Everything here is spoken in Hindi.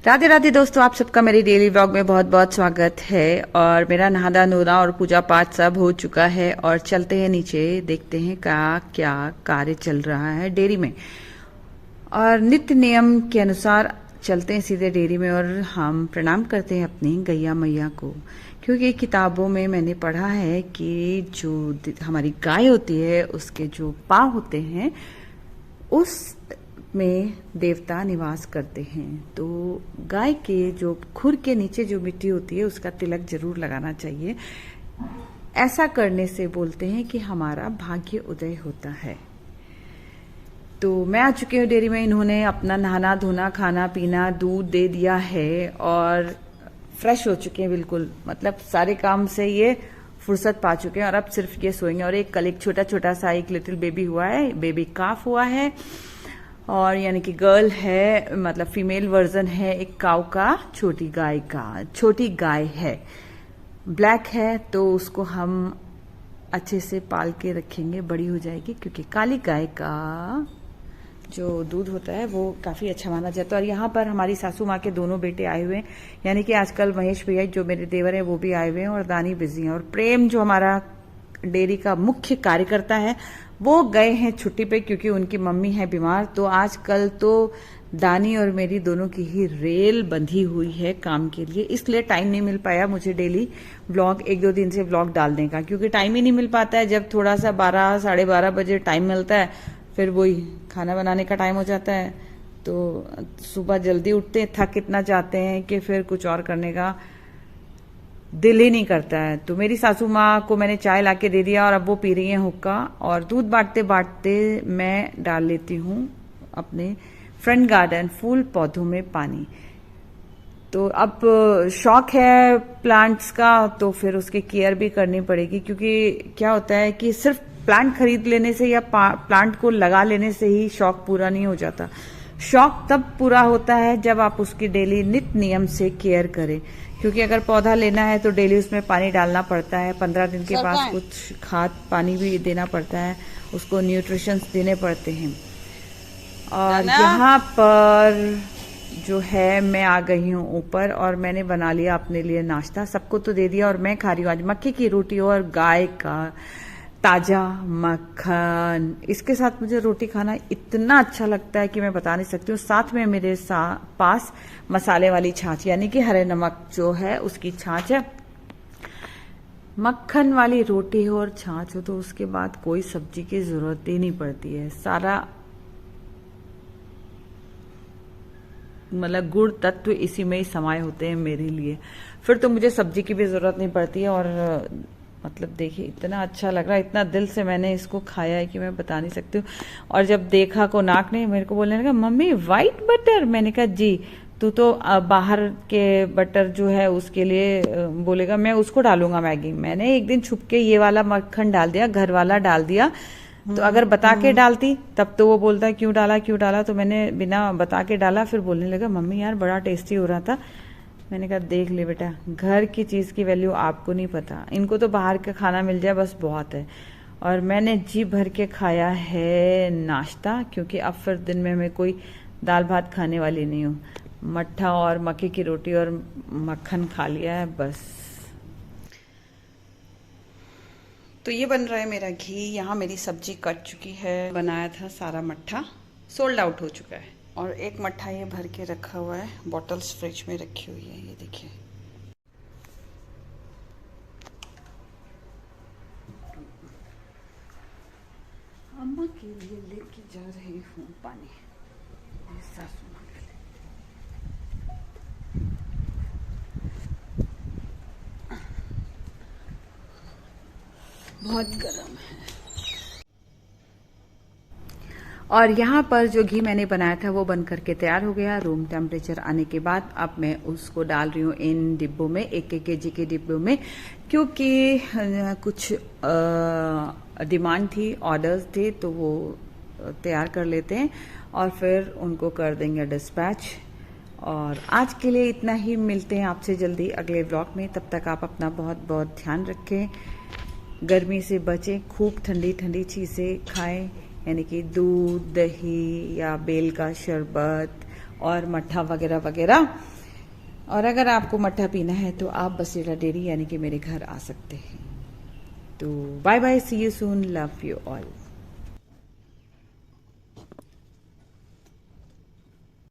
राधे राधे दोस्तों, आप सबका मेरे डेली व्लॉग में बहुत बहुत स्वागत है। और मेरा नहाना नोना और पूजा पाठ सब हो चुका है और चलते हैं नीचे, देखते हैं क्या कार्य चल रहा है डेयरी में। और नित्य नियम के अनुसार चलते हैं सीधे डेयरी में और हम प्रणाम करते हैं अपनी गैया मैया को, क्योंकि किताबों में मैंने पढ़ा है कि जो हमारी गाय होती है उसके जो पाँव होते हैं उस में देवता निवास करते हैं। तो गाय के जो खुर के नीचे जो मिट्टी होती है उसका तिलक जरूर लगाना चाहिए। ऐसा करने से बोलते हैं कि हमारा भाग्य उदय होता है। तो मैं आ चुकी हूँ डेयरी में। इन्होंने अपना नहाना धोना खाना पीना दूध दे दिया है और फ्रेश हो चुके हैं बिल्कुल, मतलब सारे काम से ये फुर्सत पा चुके हैं और अब सिर्फ ये सोएंगे। और कल एक छोटा सा एक लिटिल बेबी हुआ है, बेबी काफ हुआ है और यानी कि गर्ल है, मतलब फीमेल वर्जन है एक काऊ का, छोटी गाय है, ब्लैक है। तो उसको हम अच्छे से पाल के रखेंगे, बड़ी हो जाएगी, क्योंकि काली गाय का जो दूध होता है वो काफी अच्छा माना जाता है। और यहाँ पर हमारी सासू माँ के दोनों बेटे आए हुए हैं, यानी कि आजकल महेश भैया जो मेरे देवर हैं वो भी आए हुए हैं और दानी बिजी हैं। और प्रेम जो हमारा डेयरी का मुख्य कार्यकर्ता है वो गए हैं छुट्टी पे, क्योंकि उनकी मम्मी है बीमार। तो आजकल तो दानी और मेरी दोनों की ही रेल बंधी हुई है काम के लिए, इसलिए टाइम नहीं मिल पाया मुझे डेली व्लॉग, एक दो दिन से व्लॉग डालने का, क्योंकि टाइम ही नहीं मिल पाता है। जब थोड़ा सा 12 साढ़े 12 बजे टाइम मिलता है फिर वही खाना बनाने का टाइम हो जाता है। तो सुबह जल्दी उठते, थक इतना जाते हैं कि फिर कुछ और करने का दिल ही नहीं करता है। तो मेरी सासू माँ को मैंने चाय लाके दे दिया और अब वो पी रही हैं हुक्का। और दूध बांटते बांटते मैं डाल लेती हूँ अपने फ्रंट गार्डन फूल पौधों में पानी। तो अब शौक है प्लांट्स का, तो फिर उसकी केयर भी करनी पड़ेगी, क्योंकि क्या होता है कि सिर्फ प्लांट खरीद लेने से या प्लांट को लगा लेने से ही शौक पूरा नहीं हो जाता। शौक तब पूरा होता है जब आप उसकी डेली नित्य नियम से केयर करें, क्योंकि अगर पौधा लेना है तो डेली उसमें पानी डालना पड़ता है, 15 दिन के पास कुछ खाद पानी भी देना पड़ता है, उसको न्यूट्रिशंस देने पड़ते हैं। और यहाँ पर जो है मैं आ गई हूँ ऊपर और मैंने बना लिया अपने लिए नाश्ता, सबको तो दे दिया और मैं खा रही हूँ आज मक्के की रोटी और गाय का ताजा मक्खन। इसके साथ मुझे रोटी खाना इतना अच्छा लगता है कि मैं बता नहीं सकती हूँ। साथ में मेरे पास मसाले वाली छाछ, यानी कि हरे नमक जो है उसकी छाछ है। मक्खन वाली रोटी हो और छाछ हो तो उसके बाद कोई सब्जी की जरूरत ही नहीं पड़ती है। सारा मतलब गुण तत्व इसी में ही समाये होते हैं मेरे लिए, फिर तो मुझे सब्जी की भी जरूरत नहीं पड़ती है। और मतलब देखिए इतना अच्छा लग रहा है, इतना दिल से मैंने इसको खाया है कि मैं बता नहीं सकती हूँ। और जब देखा को नाक ने मेरे को बोलने लगा मम्मी व्हाइट बटर, मैंने कहा जी तू तो बाहर के बटर जो है उसके लिए बोलेगा, मैं उसको डालूंगा मैगी। मैंने एक दिन छुप के ये वाला मक्खन डाल दिया, घर वाला डाल दिया। तो अगर बता के डालती तब तो वो बोलता क्यों डाला, तो मैंने बिना बता के डाला। फिर बोलने लगा मम्मी यार बड़ा टेस्टी हो रहा था। मैंने कहा देख ले बेटा, घर की चीज की वैल्यू आपको नहीं पता, इनको तो बाहर का खाना मिल जाए बस बहुत है। और मैंने जी भर के खाया है नाश्ता, क्योंकि अब फिर दिन में मैं कोई दाल भात खाने वाली नहीं हूँ। मट्ठा और मक्के की रोटी और मक्खन खा लिया है बस। तो ये बन रहा है मेरा घी। यहाँ मेरी सब्जी कट चुकी है, बनाया था सारा मट्ठा, सोल्ड आउट हो चुका है। और एक मट्ठा ये भर के रखा हुआ है, बॉटल्स फ्रिज में रखी हुई है, ये देखिए। अम्मा के लिए लेके जा रही हूँ पानी, सासू माँ के लिए। बहुत गर्म है। और यहाँ पर जो घी मैंने बनाया था वो बन करके तैयार हो गया रूम टेम्परेचर आने के बाद। अब मैं उसको डाल रही हूँ इन डिब्बों में, 1-1 केजी के डिब्बों में, क्योंकि कुछ डिमांड थी, ऑर्डर्स थे, तो वो तैयार कर लेते हैं और फिर उनको कर देंगे डिस्पैच। और आज के लिए इतना ही, मिलते हैं आपसे जल्दी अगले व्लॉग में। तब तक आप अपना बहुत बहुत ध्यान रखें, गर्मी से बचें, खूब ठंडी ठंडी चीज़ें खाएं, यानी कि दूध दही या बेल का शरबत और मट्ठा वगैरह वगैरह। और अगर आपको मट्ठा पीना है तो आप बसेरा डेयरी यानी कि मेरे घर आ सकते हैं। तो bye bye, see you soon, love you all.